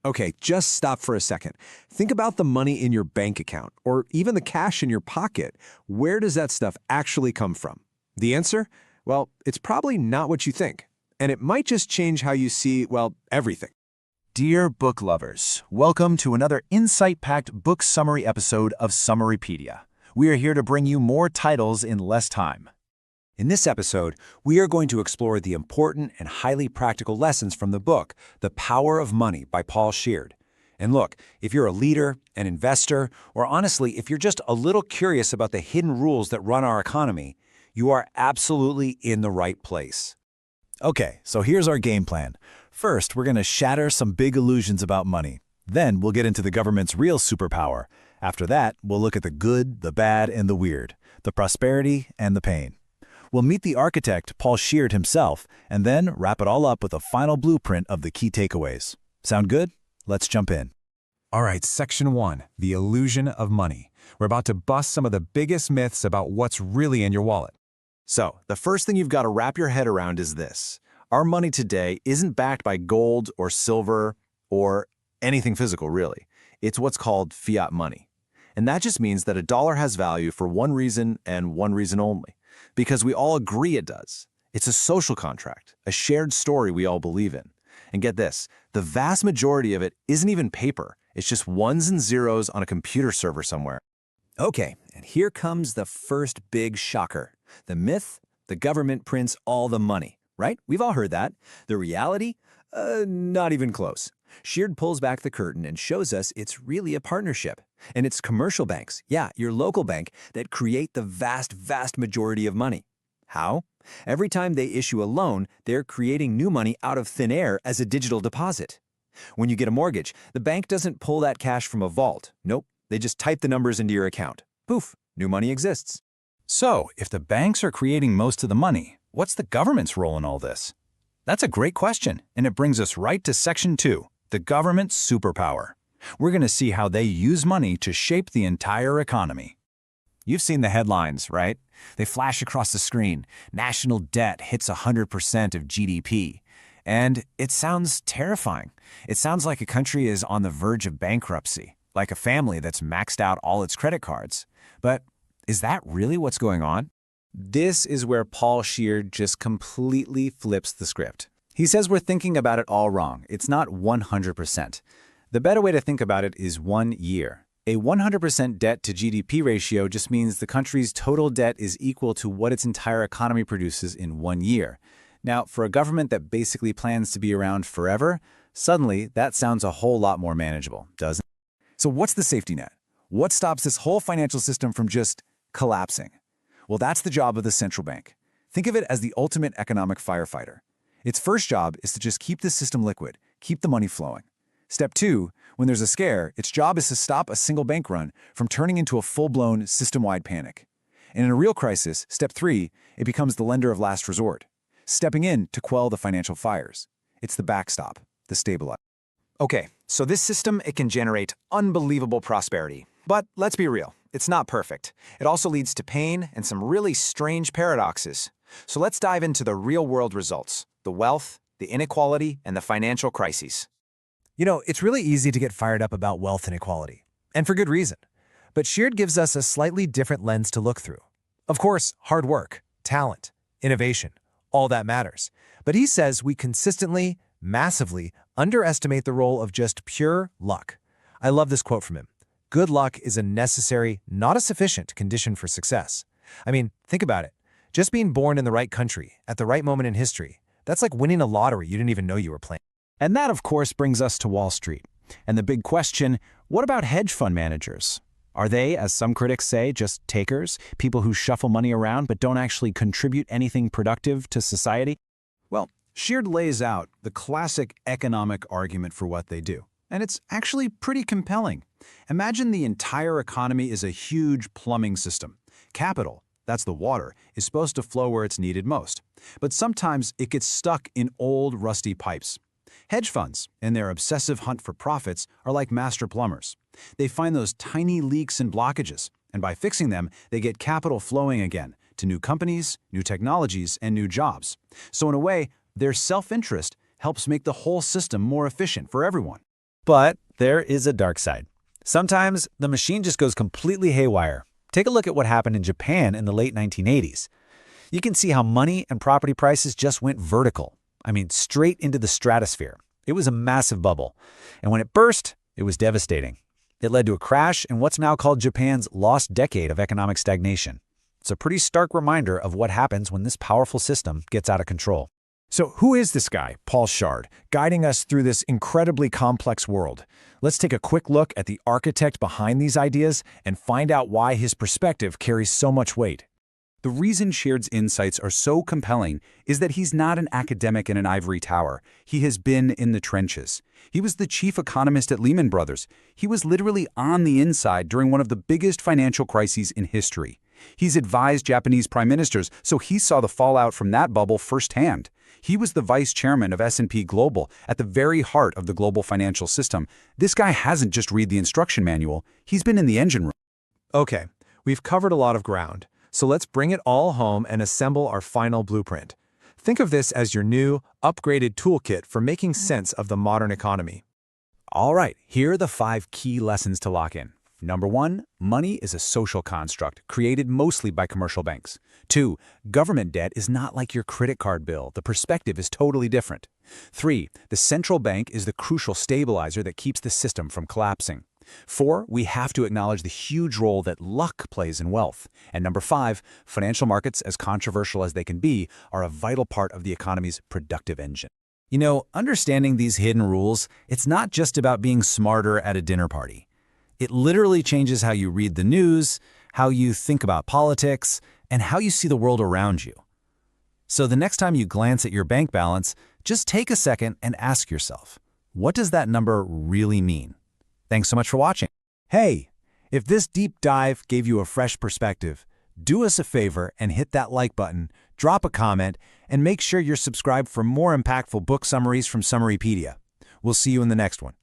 Okay, just stop for a second. Think about the money in your bank account, or even the cash in your pocket. Where does that stuff actually come from? The answer? Well, it's probably not what you think. And it might just change how you see, well, everything. Dear book lovers, welcome to another insight-packed book summary episode of Summarypedia. We are here to bring you more titles in less time. In this episode, we are going to explore the important and highly practical lessons from the book, The Power of Money by Paul Sheard. And look, if you're a leader, an investor, or honestly, if you're just a little curious about the hidden rules that run our economy, you are absolutely in the right place. Okay, so here's our game plan. First, we're going to shatter some big illusions about money. Then we'll get into the government's real superpower. After that, we'll look at the good, the bad, and the weird, the prosperity and the pain. We'll meet the architect, Paul Sheard himself, and then wrap it all up with a final blueprint of the key takeaways. Sound good? Let's jump in. All right, Section 1, the illusion of money. We're about to bust some of the biggest myths about what's really in your wallet. So, the first thing you've got to wrap your head around is this. Our money today isn't backed by gold or silver or anything physical, really. It's what's called fiat money. And that just means that a dollar has value for one reason and one reason only. Because we all agree it does. It's a social contract, a shared story we all believe in. And get this, the vast majority of it isn't even paper. It's just ones and zeros on a computer server somewhere. Okay, and here comes the first big shocker. The myth, the government prints all the money, right? We've all heard that. The reality? Not even close. Sheard pulls back the curtain and shows us it's really a partnership. And it's commercial banks, yeah, your local bank, that create the vast majority of money. How? Every time they issue a loan, they're creating new money out of thin air as a digital deposit. When you get a mortgage, the bank doesn't pull that cash from a vault. Nope, they just type the numbers into your account. Poof, new money exists. So, if the banks are creating most of the money, what's the government's role in all this? That's a great question, and it brings us right to Section 2, the government's superpower. We're going to see how they use money to shape the entire economy. You've seen the headlines, right? They flash across the screen. National debt hits 100% of GDP. And it sounds terrifying. It sounds like a country is on the verge of bankruptcy, like a family that's maxed out all its credit cards. But is that really what's going on? This is where Paul Sheard just completely flips the script. He says we're thinking about it all wrong. It's not 100%. The better way to think about it is 1 year. A 100% debt to GDP ratio just means the country's total debt is equal to what its entire economy produces in 1 year. Now, for a government that basically plans to be around forever, suddenly that sounds a whole lot more manageable, doesn't it? So what's the safety net? What stops this whole financial system from just collapsing? Well, that's the job of the central bank. Think of it as the ultimate economic firefighter. Its first job is to just keep the system liquid, keep the money flowing. Step 2, when there's a scare, its job is to stop a single bank run from turning into a full-blown system-wide panic. And in a real crisis, Step 3, it becomes the lender of last resort, stepping in to quell the financial fires. It's the backstop, the stabilizer. Okay, so this system, it can generate unbelievable prosperity. But let's be real, it's not perfect. It also leads to pain and some really strange paradoxes. So let's dive into the real-world results, the wealth, the inequality, and the financial crises. You know, it's really easy to get fired up about wealth inequality, and for good reason. But Sheard gives us a slightly different lens to look through. Of course, hard work, talent, innovation, all that matters. But he says we consistently, massively underestimate the role of just pure luck. I love this quote from him. Good luck is a necessary, not a sufficient, condition for success. I mean, think about it. Just being born in the right country, at the right moment in history, that's like winning a lottery you didn't even know you were playing. And that, of course, brings us to Wall Street. And the big question, what about hedge fund managers? Are they, as some critics say, just takers, people who shuffle money around but don't actually contribute anything productive to society? Well, Sheard lays out the classic economic argument for what they do. And it's actually pretty compelling. Imagine the entire economy is a huge plumbing system. Capital, that's the water, is supposed to flow where it's needed most. But sometimes it gets stuck in old, rusty pipes. Hedge funds, in their obsessive hunt for profits, are like master plumbers. They find those tiny leaks and blockages, and by fixing them, they get capital flowing again to new companies, new technologies, and new jobs. So in a way, their self-interest helps make the whole system more efficient for everyone. But there is a dark side. Sometimes the machine just goes completely haywire. Take a look at what happened in Japan in the late 1980s. You can see how money and property prices just went vertical. I mean, straight into the stratosphere. It was a massive bubble. And when it burst, it was devastating. It led to a crash in what's now called Japan's lost decade of economic stagnation. It's a pretty stark reminder of what happens when this powerful system gets out of control. So who is this guy, Paul Sheard, guiding us through this incredibly complex world? Let's take a quick look at the architect behind these ideas and find out why his perspective carries so much weight. The reason Sheard's insights are so compelling is that he's not an academic in an ivory tower. He has been in the trenches. He was the chief economist at Lehman Brothers. He was literally on the inside during one of the biggest financial crises in history. He's advised Japanese prime ministers, so he saw the fallout from that bubble firsthand. He was the vice chairman of S&P Global, at the very heart of the global financial system. This guy hasn't just read the instruction manual, he's been in the engine room. Okay, we've covered a lot of ground, so let's bring it all home and assemble our final blueprint. Think of this as your new, upgraded toolkit for making sense of the modern economy. All right, here are the 5 key lessons to lock in. Number 1, money is a social construct created mostly by commercial banks. 2, government debt is not like your credit card bill. The perspective is totally different. 3, the central bank is the crucial stabilizer that keeps the system from collapsing. 4, we have to acknowledge the huge role that luck plays in wealth. And number 5, financial markets, as controversial as they can be, are a vital part of the economy's productive engine. You know, understanding these hidden rules, it's not just about being smarter at a dinner party. It literally changes how you read the news, how you think about politics, and how you see the world around you. So the next time you glance at your bank balance, just take a second and ask yourself, what does that number really mean? Thanks so much for watching. Hey, if this deep dive gave you a fresh perspective, do us a favor and hit that like button, drop a comment, and make sure you're subscribed for more impactful book summaries from Summarypedia. We'll see you in the next one.